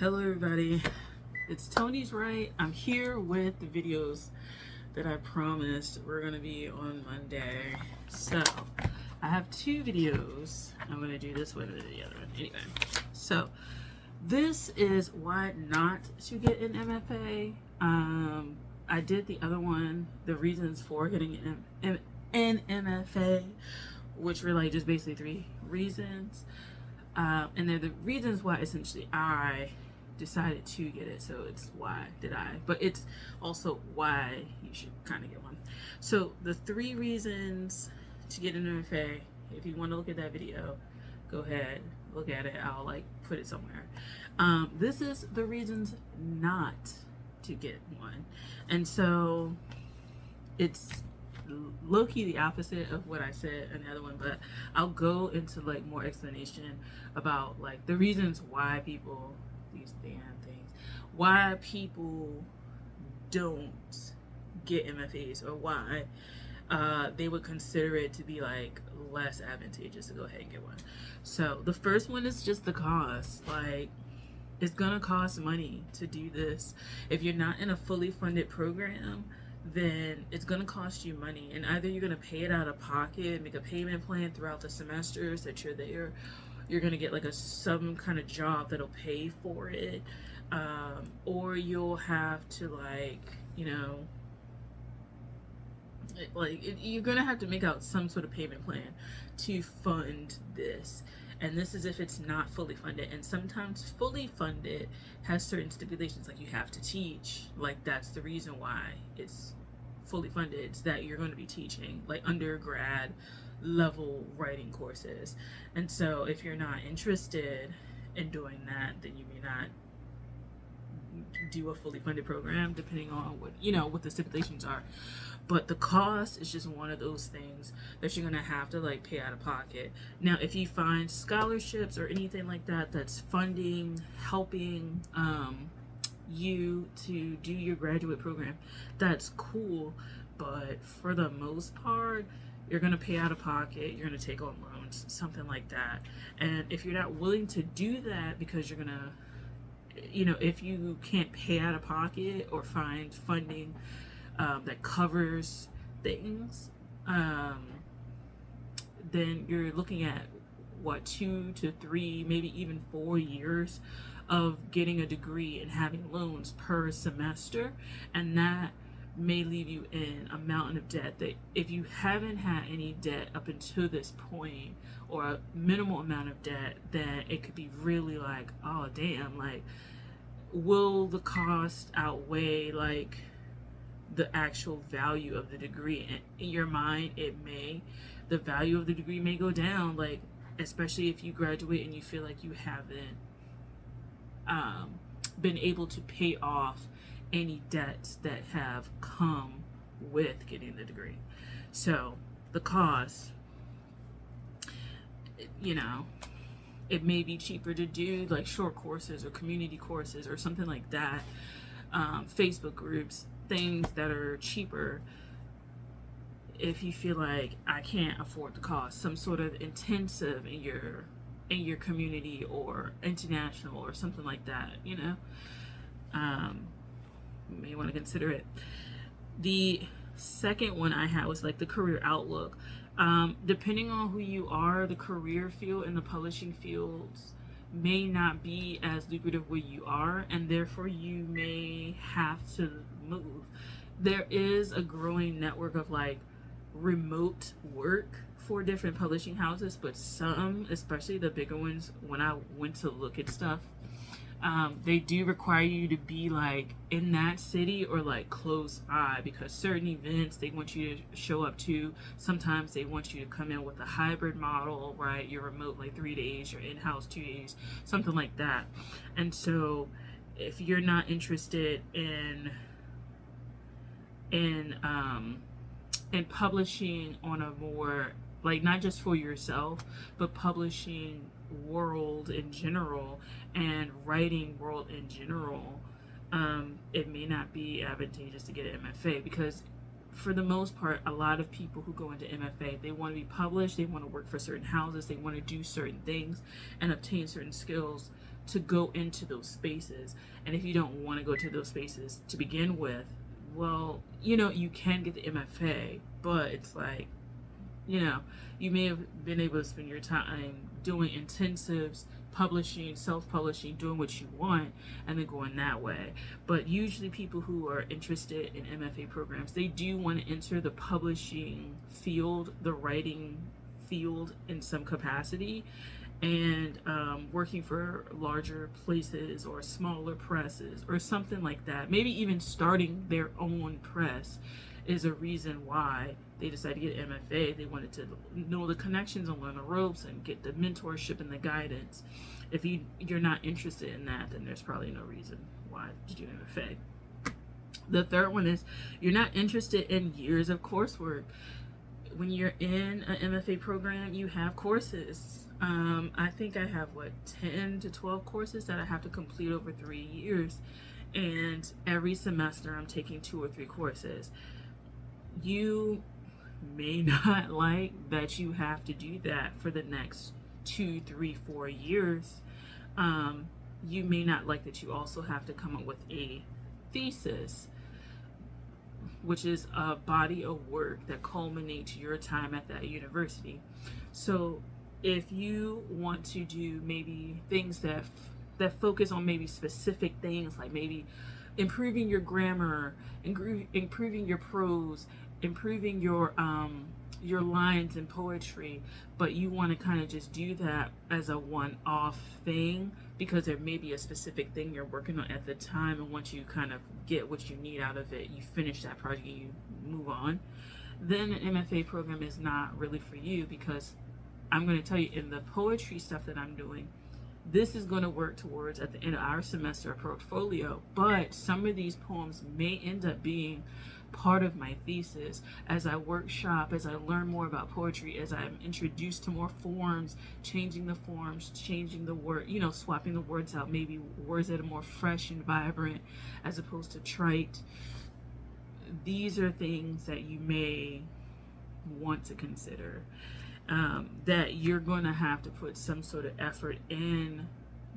Hello everybody, it's Tony's Right. I'm here with the videos that I promised were going to be on Monday. So I have two videos. I'm going to do this one and the other one. Anyway, so this is why not to get an MFA. I did the other one, the reasons for getting an MFA, which were like just basically three reasons. And they're the reasons why essentially I decided to get it. So it's why did I, but it's also why you should kind of get one. So the three reasons to get an MFA, if you want to look at that video, go ahead, look at it. I'll like put it somewhere. This is the reasons not to get one. And so it's low-key the opposite of what I said in the other one, but I'll go into like more explanation about like the reasons why people, these damn things, why people don't get MFAs, or why they would consider it to be like less advantageous to go ahead and get one. So the first one is just the cost. Like, it's gonna cost money to do this. If you're not in a fully funded program, then it's going to cost you money, and either you're going to pay it out of pocket, make a payment plan throughout the semesters that you're there, you're going to get like some kind of job that'll pay for it, or you'll have to like, you know, you're going to have to make out some sort of payment plan to fund this. And this is if it's not fully funded. And sometimes fully funded has certain stipulations, like you have to teach. Like, that's the reason why it's fully funded. It's that you're going to be teaching like undergrad level writing courses. And so if you're not interested in doing that, then you may not do a fully funded program, depending on what, you know, what the stipulations are. But the cost is just one of those things that you're gonna have to like pay out of pocket. Now, if you find scholarships or anything like that that's funding, helping you to do your graduate program, that's cool. But for the most part, you're gonna pay out of pocket, you're gonna take on loans, something like that. And if you're not willing to do that because you're gonna, you know, if you can't pay out of pocket or find funding that covers things, then you're looking at what, 2 to 3, maybe even 4 years of getting a degree and having loans per semester, and that may leave you in a mountain of debt that if you haven't had any debt up until this point, or a minimal amount of debt, then it could be really like, oh damn, like, will the cost outweigh like the actual value of the degree? And in your mind, it may, the value of the degree may go down, like, especially if you graduate and you feel like you haven't been able to pay off any debts that have come with getting the degree. So the cost, you know, it may be cheaper to do like short courses or community courses or something like that, Facebook groups, things that are cheaper. If you feel like I can't afford the cost, some sort of intensive in your community or international or something like that, you know, you may want to consider it. The second one I had was like the career outlook. Depending on who you are, the career field and the publishing fields may not be as lucrative where you are, and therefore you may have to move. There is a growing network of like remote work for different publishing houses, but some, especially the bigger ones, when I went to look at stuff, they do require you to be like in that city or like close by, because certain events they want you to show up to. Sometimes they want you to come in with a hybrid model, right? You're remote like 3 days, you're in-house 2 days, something like that. And so if you're not interested in publishing on a more like, not just for yourself, but publishing world in general and writing world in general, it may not be advantageous to get an MFA, because for the most part, a lot of people who go into MFA, they want to be published, they want to work for certain houses, they want to do certain things and obtain certain skills to go into those spaces. And if you don't want to go to those spaces to begin with, well, you know, you can get the MFA, but it's like, you know, you may have been able to spend your time doing intensives, publishing, self-publishing, doing what you want, and then going that way. But usually people who are interested in MFA programs, they do want to enter the publishing field, the writing field in some capacity, and working for larger places or smaller presses or something like that. Maybe even starting their own press is a reason why they decided to get an MFA. They wanted to know the connections and learn the ropes and get the mentorship and the guidance. If you're not interested in that, then there's probably no reason why to do an MFA. The third one is you're not interested in years of coursework. When you're in an MFA program, you have courses. I think I have 10 to 12 courses that I have to complete over 3 years, and every semester I'm taking 2 or 3 courses. You may not like that you have to do that for the next 2, 3, 4 years. You may not like that you also have to come up with a thesis, which is a body of work that culminates your time at that university. So if you want to do maybe things that focus on maybe specific things, like maybe improving your grammar, improving your prose, improving your lines in poetry, but you want to kind of just do that as a one-off thing because there may be a specific thing you're working on at the time, and once you kind of get what you need out of it, you finish that project and you move on, then an MFA program is not really for you, because I'm going to tell you, in the poetry stuff that I'm doing, this is going to work towards, at the end of our semester, a portfolio, but some of these poems may end up being part of my thesis as I workshop, as I learn more about poetry, as I'm introduced to more forms, changing the forms, changing the word, you know, swapping the words out, maybe words that are more fresh and vibrant as opposed to trite. These are things that you may want to consider, that you're going to have to put some sort of effort in,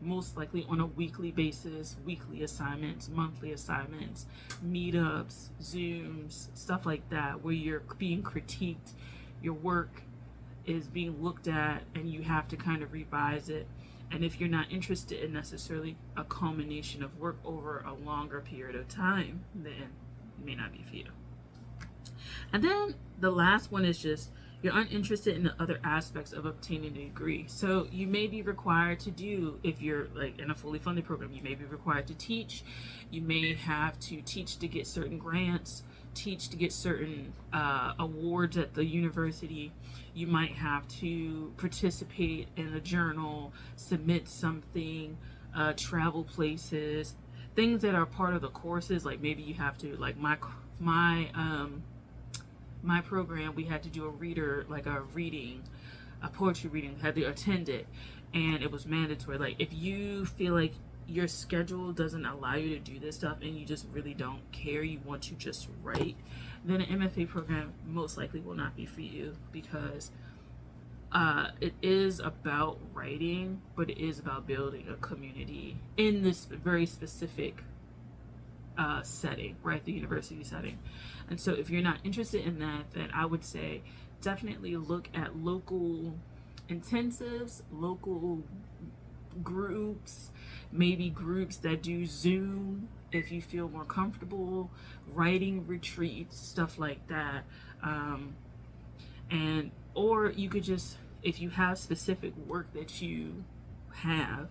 most likely on a weekly basis, weekly assignments, monthly assignments, meetups, Zooms, stuff like that, where you're being critiqued, your work is being looked at, and you have to kind of revise it. And if you're not interested in necessarily a culmination of work over a longer period of time, then it may not be for you. And then the last one is just, you're uninterested in the other aspects of obtaining a degree. So you may be required to do, if you're like in a fully funded program, you may be required to teach. You may have to teach to get certain grants, teach to get certain awards at the university. You might have to participate in a journal, submit something, travel places, things that are part of the courses. Like maybe you have to, like my program, we had to do a poetry reading, had to attend it, and it was mandatory. Like if you feel like your schedule doesn't allow you to do this stuff and you just really don't care, you want to just write, then an MFA program most likely will not be for you, because it is about writing, but it is about building a community in this very specific setting, right? The university setting. And so if you're not interested in that, then I would say definitely look at local intensives, local groups, maybe groups that do Zoom if you feel more comfortable, writing retreats, stuff like that. And or you could just, if you have specific work that you have,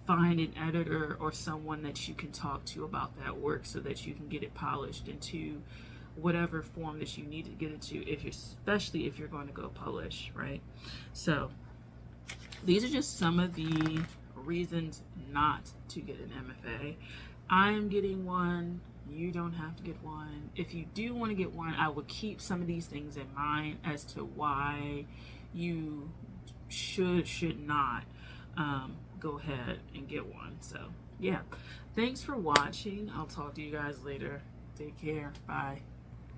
find an editor or someone that you can talk to about that work so that you can get it polished into whatever form that you need to get it to, especially if you're going to go publish, right? So these are just some of the reasons not to get an MFA. I'm getting one. You don't have to get one. If you do want to get one, I would keep some of these things in mind as to why you should not go ahead and get one. So yeah, thanks for watching. I'll talk to you guys later. Take care. Bye.